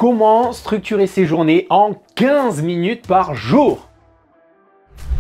Comment structurer ses journées en 15 minutes par jour?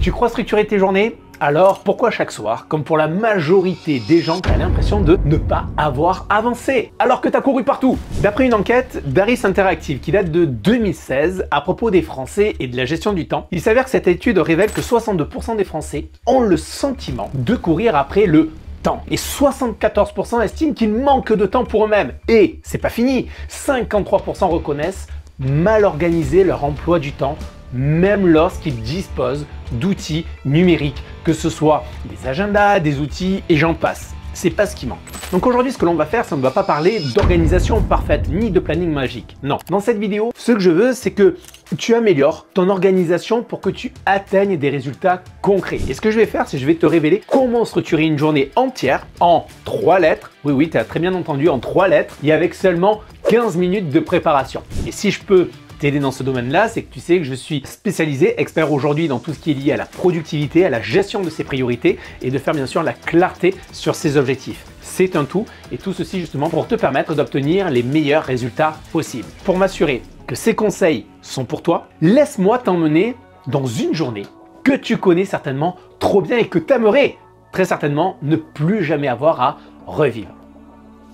Tu crois structurer tes journées? Alors pourquoi chaque soir, comme pour la majorité des gens, tu as l'impression de ne pas avoir avancé alors que tu as couru partout? D'après une enquête d'Harris Interactive qui date de 2016 à propos des Français et de la gestion du temps, il s'avère que cette étude révèle que 62% des Français ont le sentiment de courir après le temps. Et 74% estiment qu'il manque de temps pour eux-mêmes. Et c'est pas fini, 53% reconnaissent mal organiser leur emploi du temps, même lorsqu'ils disposent d'outils numériques, que ce soit des agendas, des outils et j'en passe. C'est pas ce qui manque. Donc aujourd'hui, ce que l'on va faire, c'est qu'on ne va pas parler d'organisation parfaite ni de planning magique. Non. Dans cette vidéo, ce que je veux, c'est que tu améliores ton organisation pour que tu atteignes des résultats concrets. Et ce que je vais faire, c'est que je vais te révéler comment structurer une journée entière en 3 lettres. Oui, oui, tu as très bien entendu, en 3 lettres et avec seulement 15 minutes de préparation. Et si je peux t'aider dans ce domaine-là, c'est que tu sais que je suis spécialisé, expert aujourd'hui dans tout ce qui est lié à la productivité, à la gestion de ses priorités et de faire bien sûr la clarté sur ses objectifs. C'est un tout et tout ceci justement pour te permettre d'obtenir les meilleurs résultats possibles. Pour m'assurer que ces conseils sont pour toi, laisse-moi t'emmener dans une journée que tu connais certainement trop bien et que tu aimerais très certainement ne plus jamais avoir à revivre.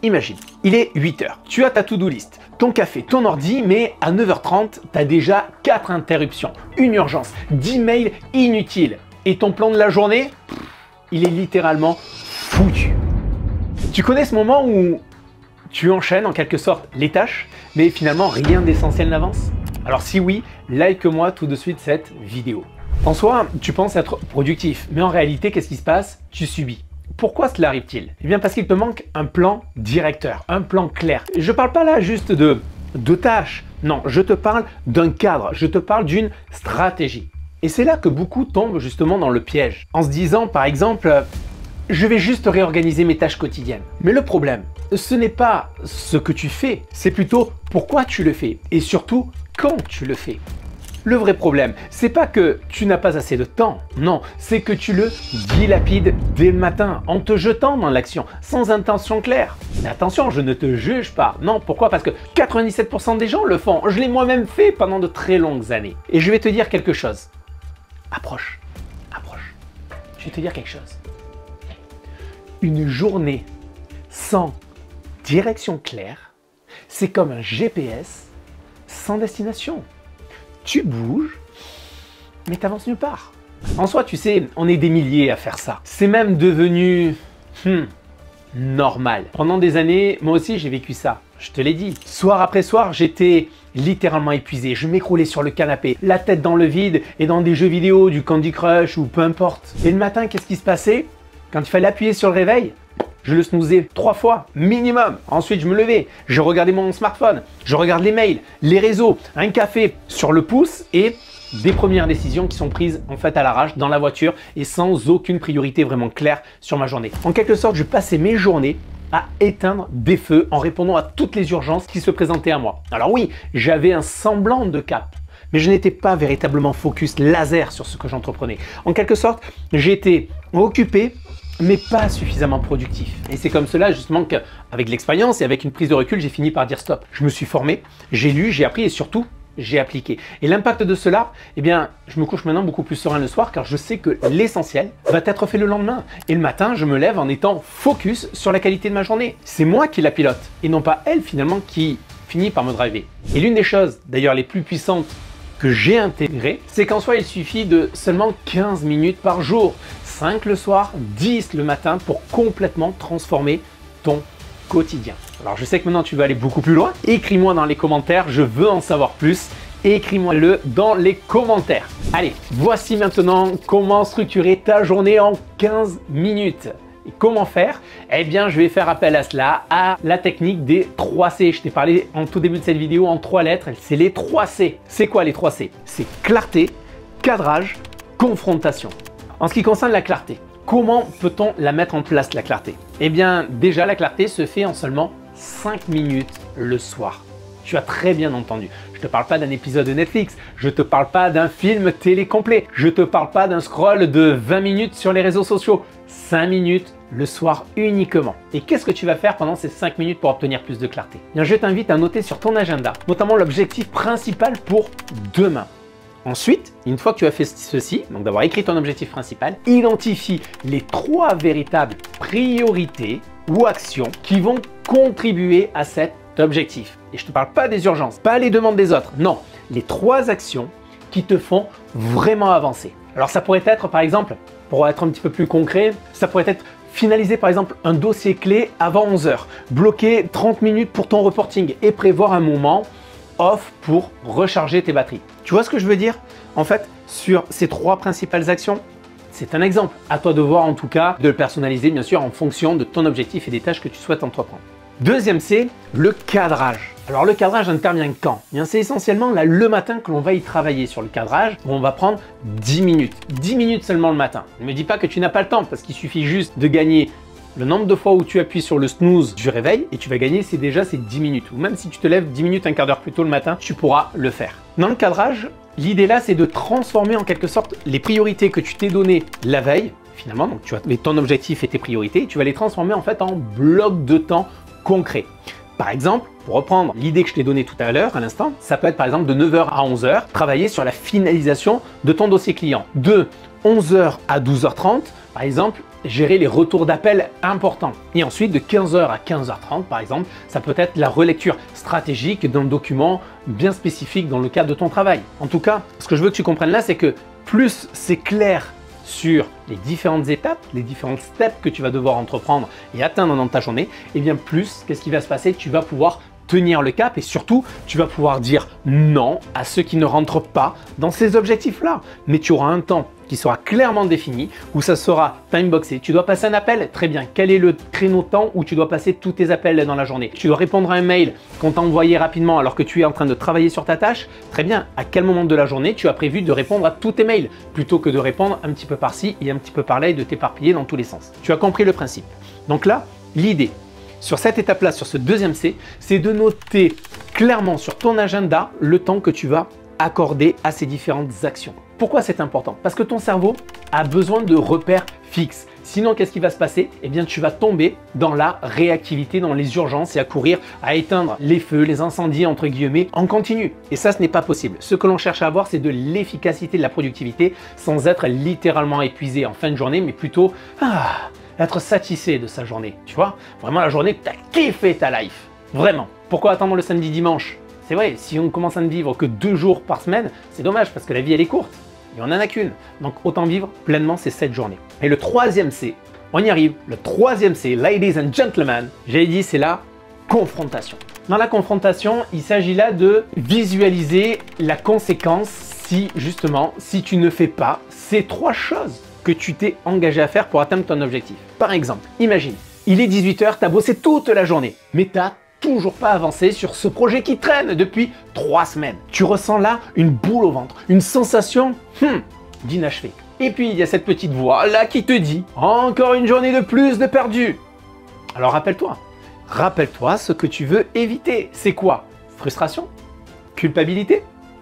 Imagine, il est 8 h, tu as ta to-do list, ton café, ton ordi, mais à 9h30, tu as déjà 4 interruptions, une urgence, 10 mails inutiles. Et ton plan de la journée, il est littéralement foutu. Tu connais ce moment où tu enchaînes en quelque sorte les tâches, mais finalement rien d'essentiel n'avance? Alors si oui, like-moi tout de suite cette vidéo. En soi, tu penses être productif, mais en réalité, qu'est-ce qui se passe? Tu subis. Pourquoi cela arrive-t-il? Eh bien parce qu'il te manque un plan directeur, un plan clair. Je ne parle pas là juste de tâches, non, je te parle d'un cadre, je te parle d'une stratégie. Et c'est là que beaucoup tombent justement dans le piège, en se disant par exemple, je vais juste réorganiser mes tâches quotidiennes. Mais le problème, ce n'est pas ce que tu fais, c'est plutôt pourquoi tu le fais et surtout quand tu le fais. Le vrai problème, c'est pas que tu n'as pas assez de temps, non, c'est que tu le dilapides dès le matin en te jetant dans l'action, sans intention claire. Mais attention, je ne te juge pas. Non, pourquoi? Parce que 97% des gens le font. Je l'ai moi-même fait pendant de très longues années. Et je vais te dire quelque chose. Approche, approche. Je vais te dire quelque chose. Une journée sans direction claire, c'est comme un GPS sans destination. Tu bouges, mais tu n'avances nulle part. En soi, tu sais, on est des milliers à faire ça. C'est même devenu normal. Pendant des années, moi aussi, j'ai vécu ça. Je te l'ai dit. Soir après soir, j'étais littéralement épuisé. Je m'écroulais sur le canapé, la tête dans le vide et dans des jeux vidéo, du Candy Crush ou peu importe. Et le matin, qu'est-ce qui se passait? Quand il fallait appuyer sur le réveil, je le snoozais 3 fois minimum. Ensuite, je me levais, je regardais mon smartphone, je regarde les mails, les réseaux, un café sur le pouce et des premières décisions qui sont prises en fait à l'arrache dans la voiture et sans aucune priorité vraiment claire sur ma journée. En quelque sorte, je passais mes journées à éteindre des feux en répondant à toutes les urgences qui se présentaient à moi. Alors oui, j'avais un semblant de cap, mais je n'étais pas véritablement focus laser sur ce que j'entreprenais. En quelque sorte, j'étais occupé mais pas suffisamment productif. Et c'est comme cela justement qu'avec l'expérience et avec une prise de recul, j'ai fini par dire stop. Je me suis formé, j'ai lu, j'ai appris et surtout, j'ai appliqué. Et l'impact de cela, eh bien, je me couche maintenant beaucoup plus serein le soir car je sais que l'essentiel va être fait le lendemain. Et le matin, je me lève en étant focus sur la qualité de ma journée. C'est moi qui la pilote et non pas elle finalement qui finit par me driver. Et l'une des choses d'ailleurs les plus puissantes que j'ai intégrées, c'est qu'en soi, il suffit de seulement 15 minutes par jour. 5 le soir, 10 le matin pour complètement transformer ton quotidien. Alors je sais que maintenant tu vas aller beaucoup plus loin. Écris-moi dans les commentaires, je veux en savoir plus. Écris-moi-le dans les commentaires. Allez, voici maintenant comment structurer ta journée en 15 minutes. Et comment faire? Eh bien, je vais faire appel à cela, à la technique des 3 C. Je t'ai parlé en tout début de cette vidéo en 3 lettres. C'est les 3 C. C'est quoi les 3 C? C'est clarté, cadrage, confrontation. En ce qui concerne la clarté, comment peut-on la mettre en place, la clarté? Eh bien, déjà, la clarté se fait en seulement 5 minutes le soir. Tu as très bien entendu. Je ne te parle pas d'un épisode de Netflix, je ne te parle pas d'un film télé complet, je ne te parle pas d'un scroll de 20 minutes sur les réseaux sociaux. 5 minutes le soir uniquement. Et qu'est-ce que tu vas faire pendant ces 5 minutes pour obtenir plus de clarté? Bien, je t'invite à noter sur ton agenda, notamment l'objectif principal pour demain. Ensuite, une fois que tu as fait ceci, donc d'avoir écrit ton objectif principal, identifie les 3 véritables priorités ou actions qui vont contribuer à cet objectif. Et je ne te parle pas des urgences, pas les demandes des autres, non, les 3 actions qui te font vraiment avancer. Alors ça pourrait être par exemple, pour être un petit peu plus concret, ça pourrait être finaliser par exemple un dossier clé avant 11 h, bloquer 30 minutes pour ton reporting et prévoir un moment off pour recharger tes batteries. Tu vois ce que je veux dire? En fait, sur ces 3 principales actions, c'est un exemple. À toi de voir en tout cas, de le personnaliser bien sûr en fonction de ton objectif et des tâches que tu souhaites entreprendre. Deuxième C, le cadrage. Alors le cadrage intervient quand? Bien, c'est essentiellement là le matin que l'on va y travailler sur le cadrage, où on va prendre 10 minutes. 10 minutes seulement le matin. Ne me dis pas que tu n'as pas le temps, parce qu'il suffit juste de gagner le nombre de fois où tu appuies sur le snooze du réveil et tu vas gagner ces 10 minutes. Ou même si tu te lèves 10 minutes, un quart d'heure plus tôt le matin, tu pourras le faire. Dans le cadrage, l'idée là, c'est de transformer en quelque sorte les priorités que tu t'es données la veille, finalement, donc tu as ton objectif et tes priorités, tu vas les transformer en fait en blocs de temps concrets. Par exemple, pour reprendre l'idée que je t'ai donnée tout à l'heure, à l'instant, ça peut être par exemple de 9 h à 11 h, travailler sur la finalisation de ton dossier client. De 11 h à 12 h 30, par exemple, gérer les retours d'appels importants. Et ensuite, de 15 h à 15 h 30, par exemple, ça peut être la relecture stratégique d'un document bien spécifique dans le cadre de ton travail. En tout cas, ce que je veux que tu comprennes là, c'est que plus c'est clair sur les différentes étapes, les différentes steps que tu vas devoir entreprendre et atteindre dans ta journée, et bien plus, qu'est-ce qui va se passer? Tu vas pouvoir tenir le cap et surtout, tu vas pouvoir dire non à ceux qui ne rentrent pas dans ces objectifs-là. Mais tu auras un temps qui sera clairement défini, où ça sera timeboxé. Tu dois passer un appel, très bien. Quel est le créneau temps où tu dois passer tous tes appels dans la journée? Tu dois répondre à un mail qu'on t'a envoyé rapidement alors que tu es en train de travailler sur ta tâche. Très bien. À quel moment de la journée tu as prévu de répondre à tous tes mails, plutôt que de répondre un petit peu par-ci et un petit peu par-là et de t'éparpiller dans tous les sens? Tu as compris le principe. Donc là, l'idée, sur cette étape-là, sur ce deuxième C, c'est de noter clairement sur ton agenda le temps que tu vas accorder à ces différentes actions. Pourquoi c'est important? Parce que ton cerveau a besoin de repères fixes. Sinon, qu'est-ce qui va se passer? Eh bien, tu vas tomber dans la réactivité, dans les urgences et à courir, à éteindre les feux, les incendies, entre guillemets, en continu. Et ça, ce n'est pas possible. Ce que l'on cherche à avoir, c'est de l'efficacité, de la productivité, sans être littéralement épuisé en fin de journée, mais plutôt être satisfait de sa journée. Tu vois? Vraiment la journée, tu as kiffé ta life. Vraiment. Pourquoi attendre le samedi, dimanche? C'est vrai, si on commence à ne vivre que 2 jours par semaine, c'est dommage parce que la vie, elle est courte. Et on n'en a qu'une. Donc autant vivre pleinement ces 7 journées. Et le troisième C, on y arrive. Le troisième C, ladies and gentlemen, j'ai dit, c'est la confrontation. Dans la confrontation, il s'agit là de visualiser la conséquence si justement, si tu ne fais pas ces 3 choses que tu t'es engagé à faire pour atteindre ton objectif. Par exemple, imagine, il est 18 h, tu as bossé toute la journée, mais tu n'as toujours pas avancé sur ce projet qui traîne depuis 3 semaines. Tu ressens là une boule au ventre, une sensation d'inachevé. Et puis il y a cette petite voix là qui te dit « Encore une journée de plus de perdu !» Alors rappelle-toi ce que tu veux éviter. C'est quoi? Frustration? Culpabilité?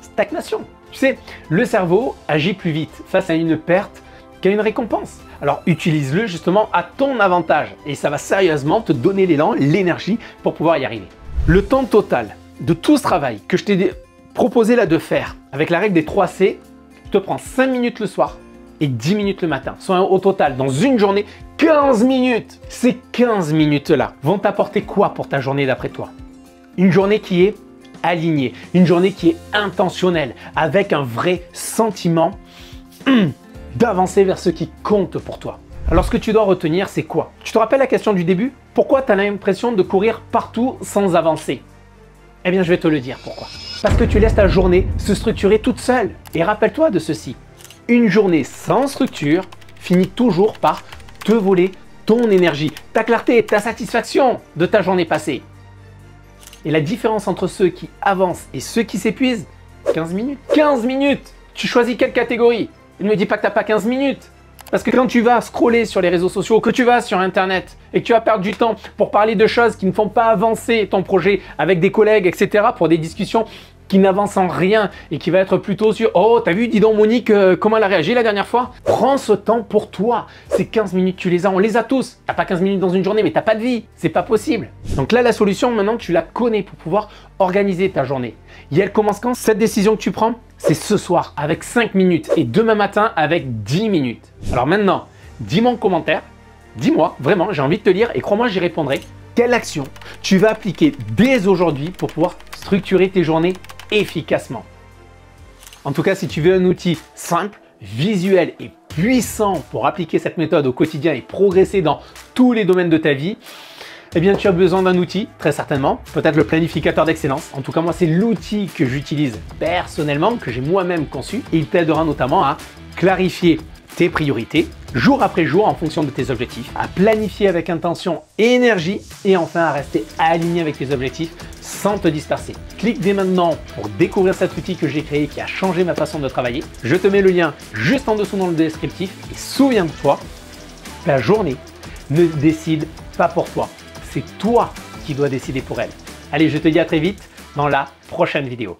Stagnation? Tu sais, le cerveau agit plus vite face à une perte qu'à une récompense. Alors utilise-le justement à ton avantage et ça va sérieusement te donner l'élan, l'énergie pour pouvoir y arriver. Le temps total de tout ce travail que je t'ai proposé là de faire avec la règle des 3 C te prend 5 minutes le soir et 10 minutes le matin. Soit au total dans une journée 15 minutes. Ces 15 minutes-là vont t'apporter quoi pour ta journée d'après toi? Une journée qui est alignée, une journée qui est intentionnelle, avec un vrai sentiment d'avancer vers ce qui compte pour toi. Alors ce que tu dois retenir, c'est quoi? Tu te rappelles la question du début? Pourquoi tu as l'impression de courir partout sans avancer? Eh bien, je vais te le dire pourquoi. Parce que tu laisses ta journée se structurer toute seule. Et rappelle-toi de ceci. Une journée sans structure finit toujours par te voler ton énergie, ta clarté, ta satisfaction de ta journée passée. Et la différence entre ceux qui avancent et ceux qui s'épuisent, 15 minutes. 15 minutes! Tu choisis quelle catégorie? Ne me dis pas que tu n'as pas 15 minutes. Parce que quand tu vas scroller sur les réseaux sociaux, que tu vas sur Internet et que tu vas perdre du temps pour parler de choses qui ne font pas avancer ton projet avec des collègues, etc., pour des discussions qui n'avancent en rien et qui va être plutôt sur « Oh, t'as vu, dis donc Monique, comment elle a réagi la dernière fois ?» Prends ce temps pour toi. Ces 15 minutes, tu les as, on les a tous. T'as pas 15 minutes dans une journée, mais t'as pas de vie. C'est pas possible. Donc là, la solution, maintenant, tu la connais pour pouvoir organiser ta journée. Et elle commence quand? Cette décision que tu prends, c'est ce soir avec 5 minutes et demain matin avec 10 minutes. Alors maintenant, dis-moi en commentaire, dis-moi, vraiment, j'ai envie de te lire et crois-moi, j'y répondrai. Quelle action tu vas appliquer dès aujourd'hui pour pouvoir structurer tes journées efficacement? En tout cas, si tu veux un outil simple, visuel et puissant pour appliquer cette méthode au quotidien et progresser dans tous les domaines de ta vie, eh bien, tu as besoin d'un outil, très certainement, peut-être le planificateur d'excellence. En tout cas, moi, c'est l'outil que j'utilise personnellement, que j'ai moi-même conçu. Et il t'aidera notamment à clarifier tes priorités, jour après jour, en fonction de tes objectifs, à planifier avec intention et énergie, et enfin à rester aligné avec tes objectifs sans te disperser. Clique dès maintenant pour découvrir cet outil que j'ai créé qui a changé ma façon de travailler. Je te mets le lien juste en dessous dans le descriptif. Et souviens-toi, ta journée ne décide pas pour toi. C'est toi qui dois décider pour elle. Allez, je te dis à très vite dans la prochaine vidéo.